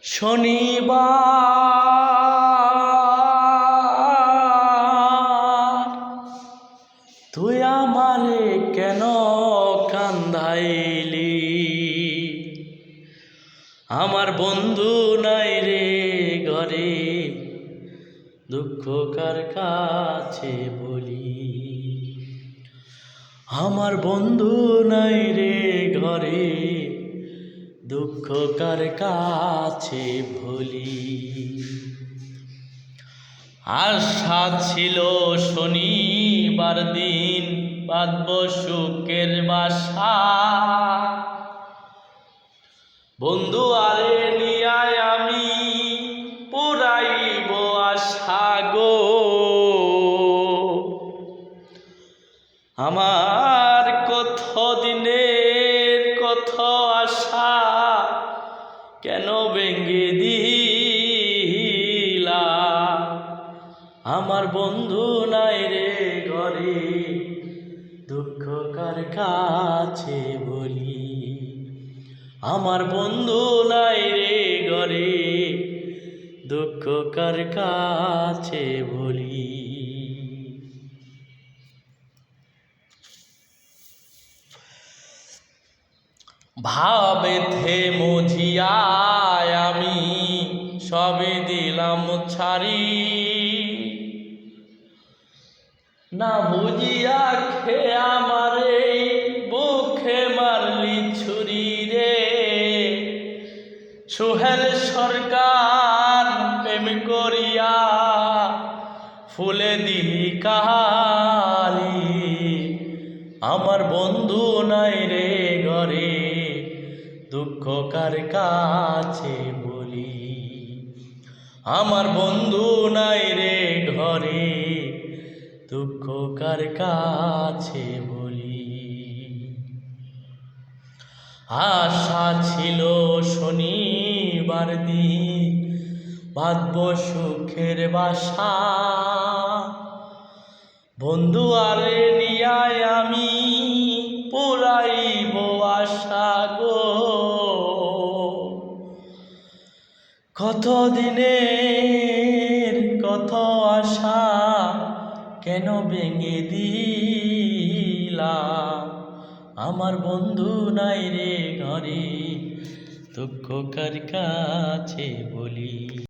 শনিবার তুই আমারে কেন কান্দাইলি? আমার বন্ধু নাই রে ঘরে, দুঃখ কার কাছে বলি? আমার বন্ধু নাই রে ঘরে, দুঃখ কার কাছে ভুলি? আশা ছিল শনিবার দিন বাঁধব সুখের বাসা, বন্ধু আরে নিয়ায় আমি পুরাইব আশা গো। আমার কত দিনের কত আশা কেন ভেঙে দিলা? আমার বন্ধু নাই রে ঘরে, দুঃখ কার কাছে বলি? আমার বন্ধু নাই রে ঘরে, দুঃখ কার কাছে বলি? ভাবেতে মজিয়ায় আমি সবে দিলাম ছাড়ি, না বুঝিয়া খে আমারে বুকে মারলি ছুরি রে। সোহেল সরকার প্রেম করিয়া ফুলে দিলি কালি, আমার বন্ধু নাই রে ঘরে, দুঃখ কার কাছে বলি? আমার বন্ধু নাই রে ঘরে, দুঃখ কার কাছে বলি? আশা ছিল শনিবার দিন বাঁধব সুখের বাসা, বন্ধু আরে নিয়ায় আমি পুরাইব আশা গো। কত দিনের কত আশা কেন ভেঙে দিলা? আমার বন্ধু নাই রে ঘরে, দুঃখ কার কাছে বলি?